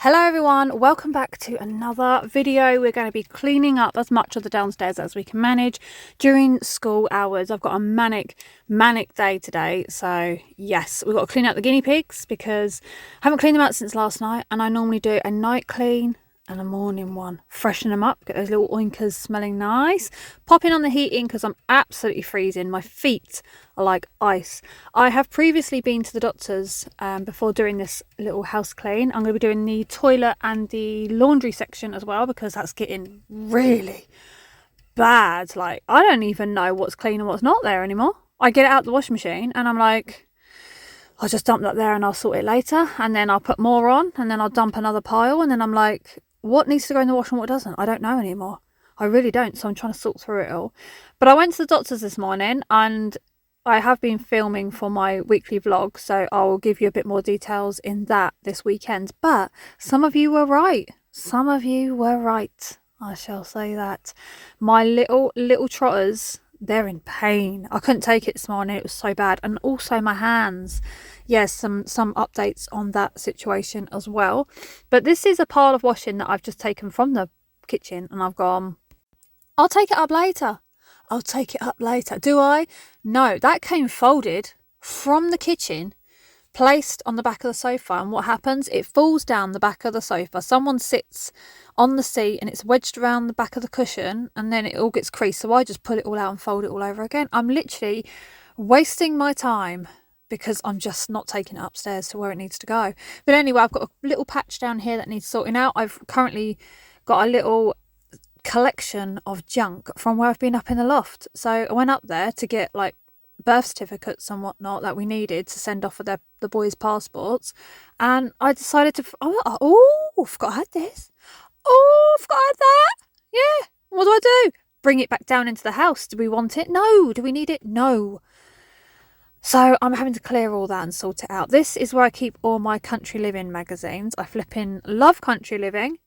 Hello everyone, welcome back to another video. We're going to be cleaning up as much of the downstairs as we can manage during school hours. I've got a manic day today, so yes, we've got to clean out the guinea pigs because I haven't cleaned them out since last night, and I normally do a night clean and a morning one. Freshen them up, get those little oinkers smelling nice. Popping on the heating because I'm absolutely freezing. My feet are like ice. I have previously been to the doctor's before doing this little house clean. I'm going to be doing the toilet and the laundry section as well because that's getting really bad. Like, I don't even know what's clean and what's not there anymore. I get it out the washing machine and I'm like, I'll just dump that there and I'll sort it later, and then I'll put more on, and then I'll dump another pile, and then I'm like, what needs to go in the wash and what doesn't? I don't know anymore. I really don't. So I'm trying to sort through it all. But I went to the doctor's this morning and I have been filming for my weekly vlog. So I'll give you a bit more details in that this weekend. But some of you were right. Some of you were right. I shall say that. My little trotters, they're in pain. I couldn't take it this morning. It was so bad. And also my hands. Yes, some updates on that situation as well. But this is a pile of washing that I've just taken from the kitchen and I've gone, I'll take it up later. I'll take it up later. Do I? No, that came folded from the kitchen, placed on the back of the sofa, and what happens? It falls down the back of the sofa. Someone sits on the seat and it's wedged around the back of the cushion, and then it all gets creased. So I just pull it all out and fold it all over again. I'm literally wasting my time because I'm just not taking it upstairs to where it needs to go. But anyway, I've got a little patch down here that needs sorting out. I've currently got a little collection of junk from where I've been up in the loft. So I went up there to get like birth certificates and whatnot that we needed to send off for the boys' passports, and I decided to forgot I had this. Forgot I had that. Yeah, what do? Bring it back down into the house. Do we want it? No. Do we need it? No. So I'm having to clear all that and sort it out. This is where I keep all my Country Living magazines. I flipping love Country Living.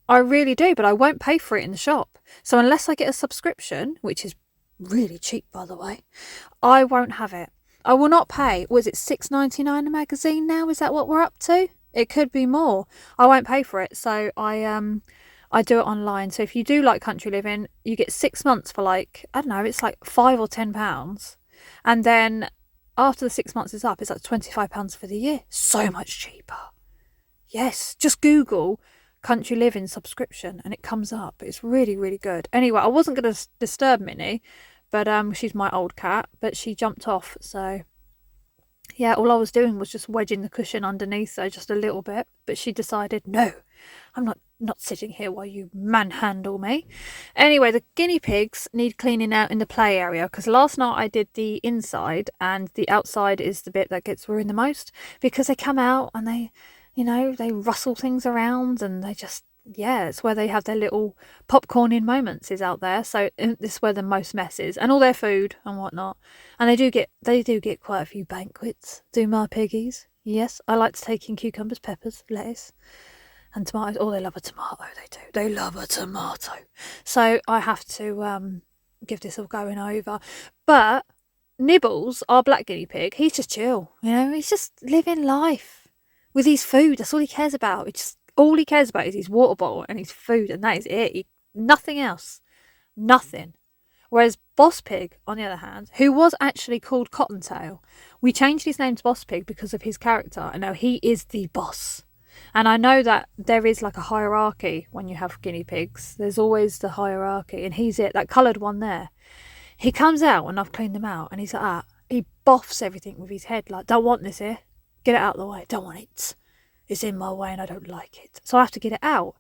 I really do, but I won't pay for it in the shop. So unless I get a subscription, which is really cheap, by the way, I won't have it. I will not pay. Was it $6.99 a magazine now? Is that what we're up to? It could be more. I won't pay for it. So I do it online. So if you do like Country Living, you get 6 months for like, I don't know, it's like £5 or £10. And then after the 6 months is up, it's like £25 for the year. So much cheaper. Yes, just Google Country Living subscription and it comes up. It's really, really good. Anyway, I wasn't going to disturb Minnie, but she's my old cat, but she jumped off. So yeah, all I was doing was just wedging the cushion underneath her just a little bit, but she decided, no, I'm not sitting here while you manhandle me. Anyway, the guinea pigs need cleaning out in the play area because last night I did the inside and the outside is the bit that gets ruined the most because they come out and they rustle things around and they just, it's where they have their little popcorning moments is out there. So this is where the most mess is, and all their food and whatnot. And they do get quite a few banquets, do my piggies. Yes, I like to take in cucumbers, peppers, lettuce and tomatoes. Oh, they love a tomato, they do. They love a tomato. So I have to give this all going over. But Nibbles, our black guinea pig, he's just chill. He's just living life with his food. That's all he cares about. All he cares about is his water bottle and his food, and that is it. Nothing else. Nothing. Whereas Boss Pig, on the other hand, who was actually called Cottontail, we changed his name to Boss Pig because of his character, and now he is the boss. And I know that there is like a hierarchy when you have guinea pigs. There's always the hierarchy, and he's it. That coloured one there. He comes out when I've cleaned them out, and he's like, he boffs everything with his head, like, don't want this here. Get it out of the way. Don't want it. It's in my way and I don't like it. So I have to get it out.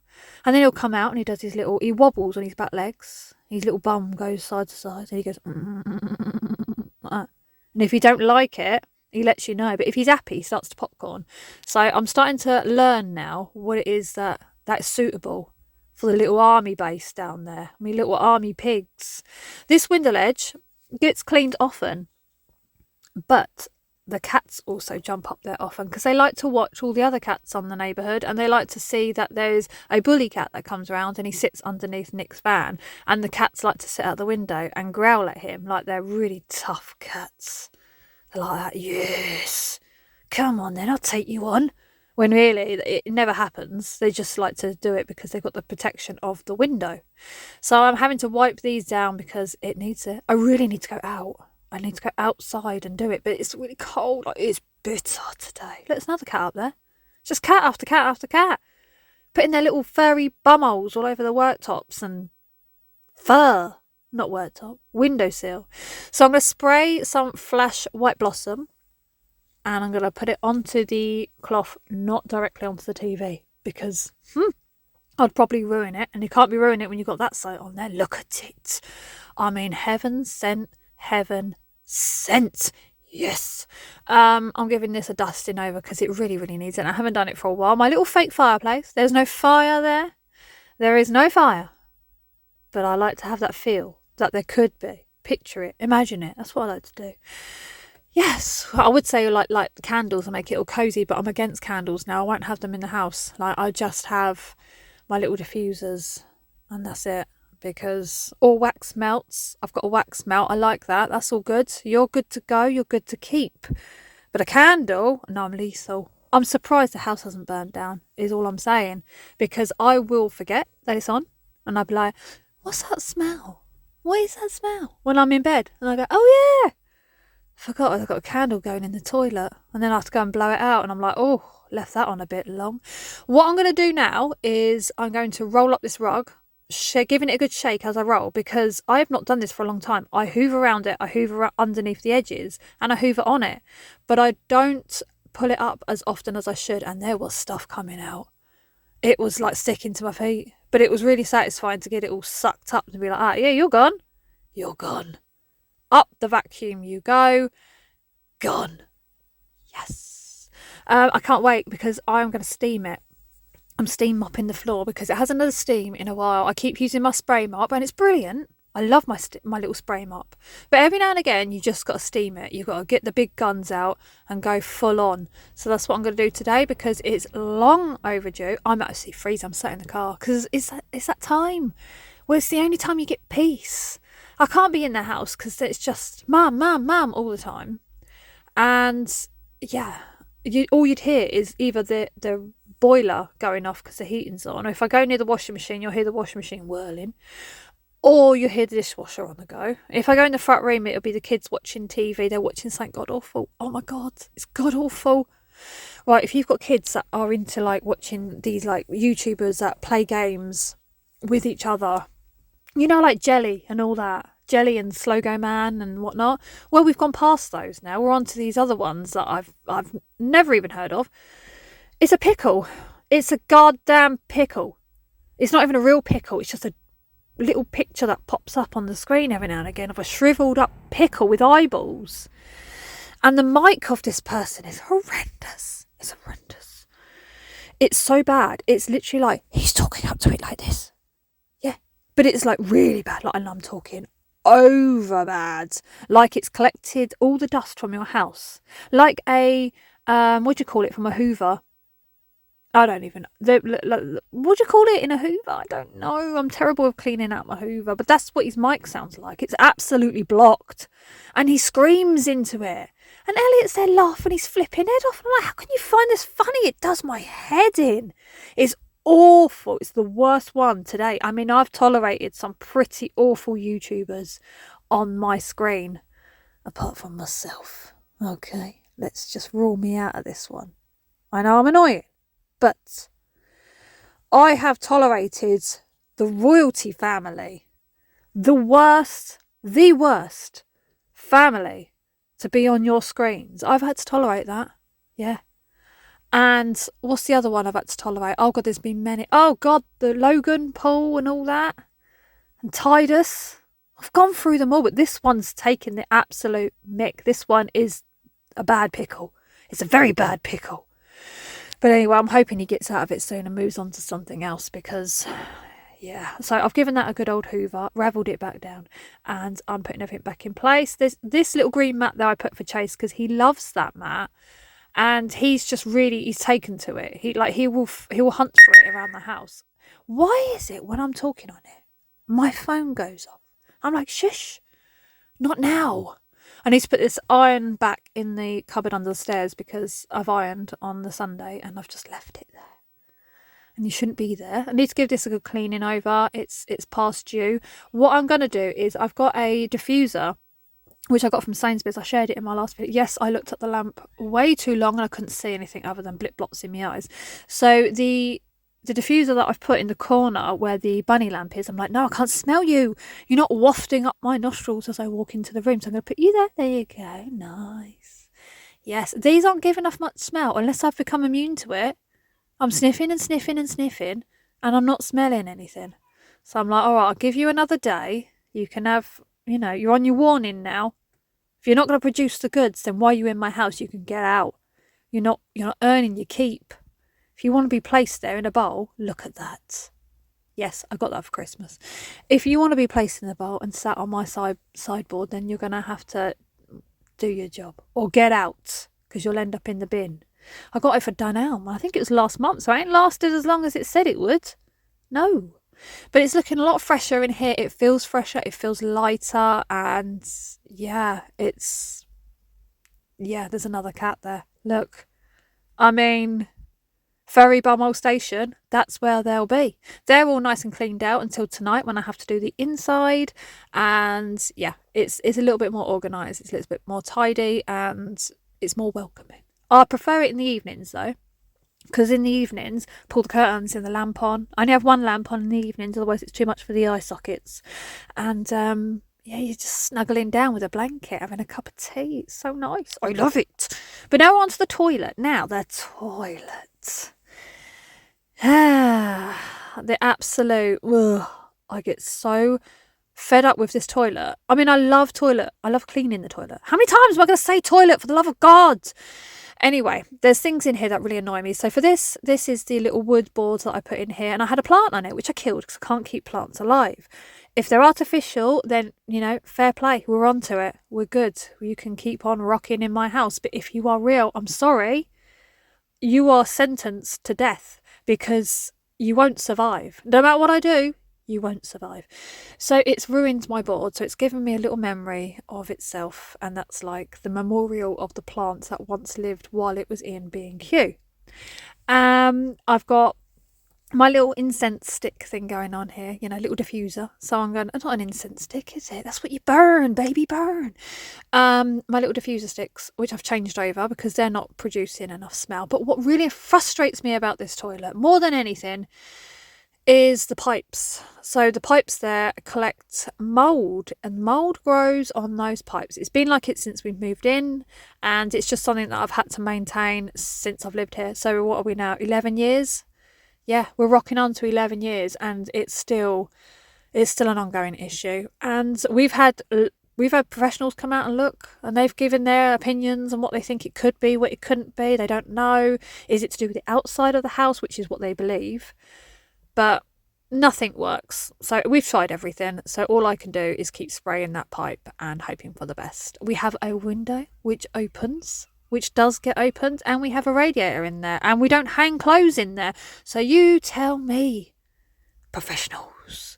And then he'll come out and he does he wobbles on his back legs. His little bum goes side to side and he goes, like that. And if you don't like it, he lets you know. But if he's happy, he starts to popcorn. So I'm starting to learn now what it is that's suitable for the little army base down there. I mean, little army pigs. This window ledge gets cleaned often, but the cats also jump up there often because they like to watch all the other cats on the neighbourhood, and they like to see that there's a bully cat that comes around and he sits underneath Nick's van, and the cats like to sit out the window and growl at him like they're really tough cats. They're like that. Yes, come on then, I'll take you on. when really it never happens. They just like to do it because they've got the protection of the window. So I'm having to wipe these down because it needs it. I really need to go out. I need to go outside and do it, but it's really cold. Like, it's bitter today. Look, there's another cat up there. It's just cat after cat after cat, putting their little furry bumholes all over the worktops and not worktop, windowsill. So I'm going to spray some Flash White Blossom and I'm going to put it onto the cloth, not directly onto the TV, because I'd probably ruin it, and you can't be ruining it when you've got that sight on there. Look at it. I mean, heaven sent. Yes. I'm giving this a dusting over because it really, really needs it. And I haven't done it for a while. My little fake fireplace. There's no fire there. There is no fire. But I like to have that feel that there could be. Picture it. Imagine it. That's what I like to do. Yes, I would say like the candles and make it all cozy, but I'm against candles now. I won't have them in the house. Like, I just have my little diffusers and that's it, because all wax melts. I've got a wax melt. I like that. That's all good. You're good to go. You're good to keep. But a candle, no, I'm lethal. I'm surprised the house hasn't burned down, is all I'm saying, because I will forget that it's on and I'll be like, what's that smell? What is that smell? When I'm in bed and I go, oh yeah, forgot I've got a candle going in the toilet, and then I have to go and blow it out, and I'm like, oh, left that on a bit long. What I'm going to do now is I'm going to roll up this rug, giving it a good shake as I roll, because I have not done this for a long time. I hoover around it, I hoover underneath the edges, and I hoover on it, but I don't pull it up as often as I should, and there was stuff coming out. It was like sticking to my feet, but it was really satisfying to get it all sucked up and be like, yeah, you're gone. You're gone. Up the vacuum you go. Gone. Yes. I can't wait because I'm going to steam it. I'm steam mopping the floor because it hasn't had a steam in a while. I keep using my spray mop and it's brilliant. I love my little spray mop. But every now and again, you just got to steam it. You've got to get the big guns out and go full on. So that's what I'm going to do today because it's long overdue. I'm actually freezing. I'm sat in the car because it's that time. Well, it's the only time you get peace. I can't be in the house because it's just mum all the time. And yeah, all you'd hear is either the boiler going off because the heating's on, or if I go near the washing machine, you'll hear the washing machine whirling, or you'll hear the dishwasher on the go. If I go in the front room, it'll be the kids watching TV. They're watching something god awful. Oh my god, it's god awful. Right, if you've got kids that are into like watching these like YouTubers that play games with each other, you know, like Jelly and all that. Jelly and Slogo Man and whatnot. Well, we've gone past those now. We're on to these other ones that I've never even heard of. It's a pickle. It's a goddamn pickle. It's not even a real pickle. It's just a little picture that pops up on the screen every now and again of a shriveled up pickle with eyeballs. And the mic of this person is horrendous. It's horrendous. It's so bad. It's literally like, he's talking up to it like this. Yeah. But it's like really bad. Like, and I'm talking over bad. Like it's collected all the dust from your house. Like a, what do you call it, from a Hoover? I don't even, what do you call it in a Hoover? I don't know. I'm terrible with cleaning out my Hoover, but that's what his mic sounds like. It's absolutely blocked. And he screams into it. And Elliot's there laughing, he's flipping head off. I'm like, how can you find this funny? It does my head in. It's awful. It's the worst one today. I mean, I've tolerated some pretty awful YouTubers on my screen, apart from myself. Okay, let's just rule me out of this one. I know I'm annoying, but I have tolerated the royalty family, the worst family to be on your screens. I've had to tolerate that. Yeah. And what's the other one I've had to tolerate? Oh God, there's been many. Oh God, the Logan Paul and all that. And Titus. I've gone through them all, but this one's taken the absolute mick. This one is a bad pickle. It's a very bad pickle. But anyway, I'm hoping he gets out of it soon and moves on to something else because, yeah. So I've given that a good old hoover, ravelled it back down, and I'm putting everything back in place. This little green mat that I put for Chase because he loves that mat, and he's taken to it. He will hunt for it around the house. Why is it when I'm talking on it, my phone goes off? I'm like, shush, not now. I need to put this iron back in the cupboard under the stairs because I've ironed on the Sunday and I've just left it there. And you shouldn't be there. I need to give this a good cleaning over. It's past due. What I'm going to do is I've got a diffuser which I got from Sainsbury's. I shared it in my last video. Yes, I looked at the lamp way too long and I couldn't see anything other than blip blops in my eyes. So the diffuser that I've put in the corner where the bunny lamp is, I'm like, no, I can't smell you. You're not wafting up my nostrils as I walk into the room. So I'm going to put you there. There you go. Nice. Yes, these aren't giving off much smell unless I've become immune to it. I'm sniffing and sniffing and sniffing and I'm not smelling anything. So I'm like, all right, I'll give you another day. You can have, you're on your warning now. If you're not going to produce the goods, then why are you in my house? You can get out. You're not earning your keep. If you want to be placed there in a bowl, look at that. Yes, I got that for Christmas. If you want to be placed in a bowl and sat on my sideboard, then you're going to have to do your job or get out because you'll end up in the bin. I got it for Dunelm. I think it was last month, so it ain't lasted as long as it said it would. No. But it's looking a lot fresher in here. It feels fresher. It feels lighter. And there's another cat there. Look. I mean, Ferry Bumhole Station, that's where they'll be. They're all nice and cleaned out until tonight when I have to do the inside. And yeah, it's a little bit more organised. It's a little bit more tidy and it's more welcoming. I prefer it in the evenings though. Because in the evenings, pull the curtains and the lamp on. I only have one lamp on in the evenings, otherwise it's too much for the eye sockets. And you're just snuggling down with a blanket, having a cup of tea. It's so nice. I love it. But now on to the toilet. Now, the toilet. The absolute... I get so fed up with this toilet. I mean, I love toilet. I love cleaning the toilet. How many times am I going to say toilet, for the love of God? Anyway, there's things in here that really annoy me. So for this is the little wood boards that I put in here. And I had a plant on it, which I killed because I can't keep plants alive. If they're artificial, then, fair play. We're onto it. We're good. You can keep on rocking in my house. But if you are real, I'm sorry. You are sentenced to death because you won't survive. No matter what I do, you won't survive. So it's ruined my board. So it's given me a little memory of itself. And that's like the memorial of the plants that once lived while it was in B&Q. I've got my little incense stick thing going on here, little diffuser. So I'm going, not an incense stick, is it? That's what you burn, baby, burn. My little diffuser sticks, which I've changed over because they're not producing enough smell. But what really frustrates me about this toilet, more than anything, is the pipes. So the pipes there collect mould and mould grows on those pipes. It's been like it since we've moved in and it's just something that I've had to maintain since I've lived here. So what are we now, 11 years? Yeah, we're rocking on to 11 years and it's still an ongoing issue. And we've had professionals come out and look and they've given their opinions on what they think it could be, what it couldn't be. They don't know. Is it to do with the outside of the house, which is what they believe? But nothing works. So we've tried everything. So all I can do is keep spraying that pipe and hoping for the best. We have a window which opens, which does get opened, and we have a radiator in there, and we don't hang clothes in there. So you tell me, professionals,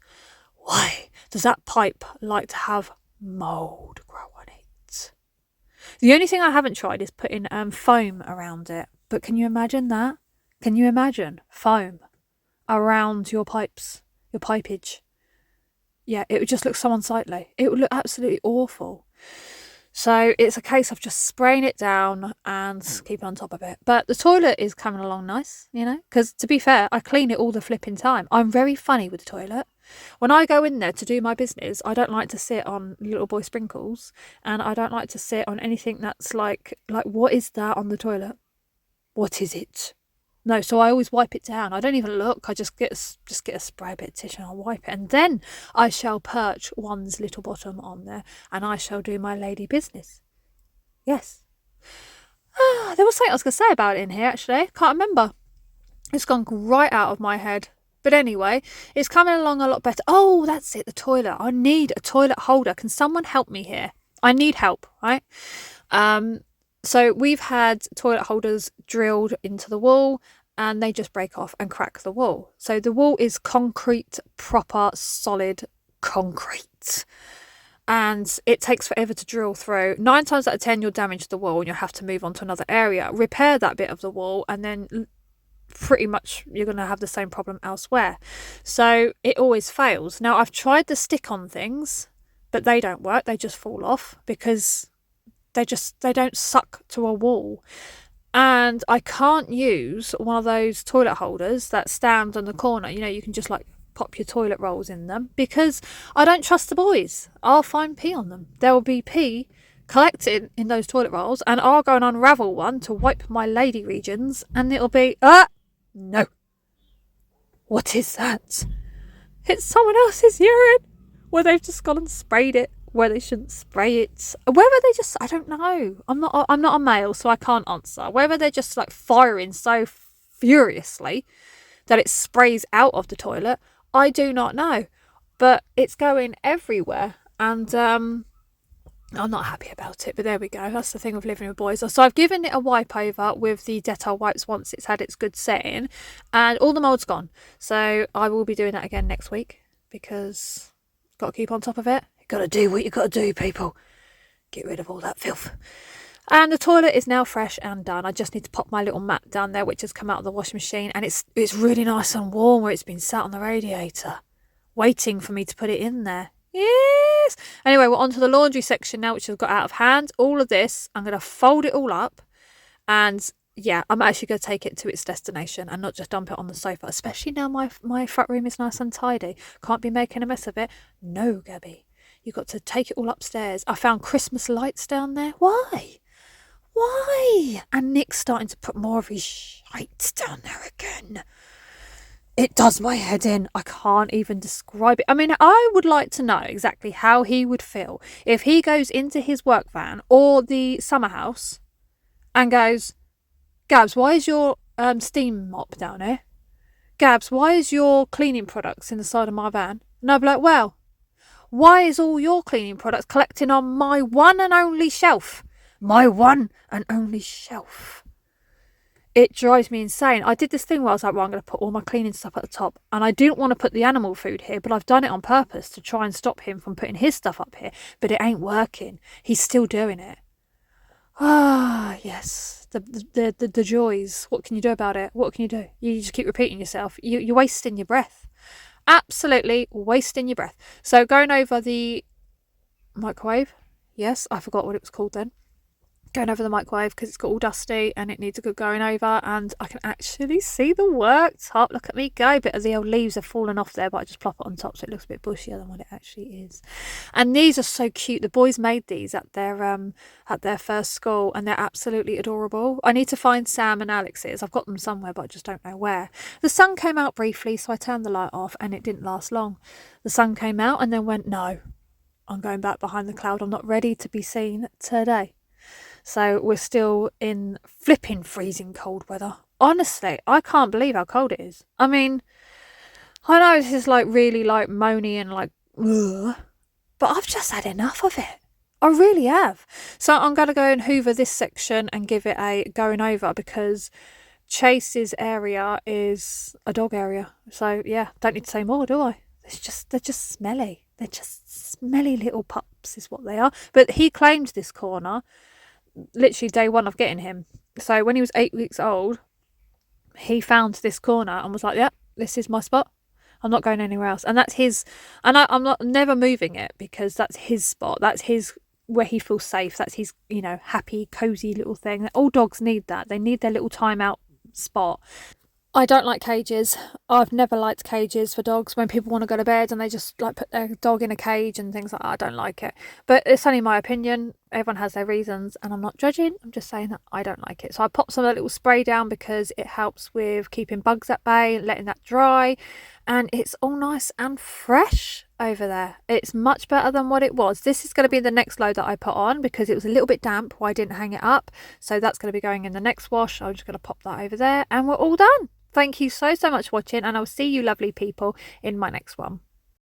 why does that pipe like to have mould grow on it? The only thing I haven't tried is putting foam around it. But can you imagine that? Can you imagine foam around your pipes, your pipage? Yeah, it would just look so unsightly. It would look absolutely awful. So it's a case of just spraying it down and keeping on top of it. But the toilet is coming along nice, because to be fair, I clean it all the flipping time. I'm very funny with the toilet. When I go in there to do my business, I don't like to sit on little boy sprinkles and I don't like to sit on anything that's like what is that on the toilet? What is it? No, so I always wipe it down. I don't even look. I just get a spray bit of tissue and I'll wipe it. And then I shall perch one's little bottom on there and I shall do my lady business. Yes. There was something I was going to say about it in here, actually. Can't remember. It's gone right out of my head. But anyway, it's coming along a lot better. Oh, that's it, the toilet. I need a toilet holder. Can someone help me here? I need help, right? So we've had toilet holders drilled into the wall and they just break off and crack the wall. So the wall is concrete, proper, solid concrete. and it takes forever to drill through. 9 times out of 10 you'll damage the wall and you'll have to move on to another area, repair that bit of the wall, and then pretty much you're going to have the same problem elsewhere. So it always fails. Now, I've tried the stick-on things, but they don't work. They just fall off because they don't suck to a wall. And I can't use one of those toilet holders that stand on the corner. You know, you can just like pop your toilet rolls in them, because I don't trust the boys. I'll find pee on them. There will be pee collected in those toilet rolls, and I'll go and unravel one to wipe my lady regions, and it'll be, no. What is that? It's someone else's urine, where they've just gone and sprayed it where they shouldn't spray it. Whether they just, I don't know. I'm not a male, so I can't answer. Whether they're just like firing so furiously that it sprays out of the toilet, I do not know. But it's going everywhere, and I'm not happy about it, but there we go. That's the thing with living with boys. So I've given it a wipe over with the Dettol wipes once it's had its good setting, and all the mold's gone. So I will be doing that again next week, because got to keep on top of it. You got to do what you got to do, people. Get rid of all that filth. And the toilet is now fresh and done. I just need to pop my little mat down there, which has come out of the washing machine, and it's really nice and warm where it's been sat on the radiator, waiting for me to put it in there. Yes. Anyway, we're on to the laundry section now, which has got out of hand. All of this, I'm going to fold it all up, and yeah, I'm actually going to take it to its destination and not just dump it on the sofa, especially now my front room is nice and tidy. Can't be making a mess of it. No, Gabby, you've got to take it all upstairs. I found Christmas lights down there. Why? And Nick's starting to put more of his shite down there again. It does my head in. I can't even describe it. I mean, I would like to know exactly how he would feel if he goes into his work van or the summer house and goes, Gabs, why is your steam mop down here? Gabs, why is your cleaning products in the side of my van? And I'd be like, well, why is all your cleaning products collecting on my one and only shelf? My one and only shelf. It drives me insane. I did this thing where I was like, well, I'm going to put all my cleaning stuff at the top. And I didn't want to put the animal food here, but I've done it on purpose to try and stop him from putting his stuff up here. But it ain't working. He's still doing it. Ah, yes. The joys. What can you do about it? What can you do? You just keep repeating yourself. You're wasting your breath. Absolutely wasting your breath. So going over the microwave. Yes, I forgot what it was called then. Going over the microwave because it's got all dusty and it needs a good going over, and I can actually see the worktop. Look at me go. Bit of the old leaves have fallen off there, but I just plop it on top so it looks a bit bushier than what it actually is. And these are so cute. The boys made these at their first school, and they're absolutely adorable. I need to find Sam and Alex's. I've got them somewhere, but I just don't know where. The sun came out briefly, so I turned the light off, and it didn't last long. The sun came out and then went, no, I'm going back behind the cloud. I'm not ready to be seen today. So we're still in flipping freezing cold weather. Honestly, I can't believe how cold it is. I mean, I know this is like really like moany and like, ugh, but I've just had enough of it. I really have. So I'm going to go and hoover this section and give it a going over, because Chase's area is a dog area. So yeah, don't need to say more, do I? They're just smelly. They're just smelly little pups is what they are. But he claimed this corner literally day one of getting him. So when he was 8 weeks old, he found this corner and was like, yeah, this is my spot. I'm not going anywhere else. And that's his, and I'm never moving it, because that's his spot. That's his, where he feels safe. That's his, happy, cozy little thing. All dogs need that. They need their little time out spot. I don't like cages. I've never liked cages for dogs. When people want to go to bed and they just like put their dog in a cage and things like that, I don't like it. But it's only my opinion. Everyone has their reasons, and I'm not judging. I'm just saying that I don't like it. So I pop some of that little spray down because it helps with keeping bugs at bay, letting that dry, and it's all nice and fresh over there. It's much better than what it was. This is going to be the next load that I put on because it was a little bit damp where I didn't hang it up. So that's going to be going in the next wash. I'm just going to pop that over there and we're all done. Thank you so much for watching, and I'll see you lovely people in my next one.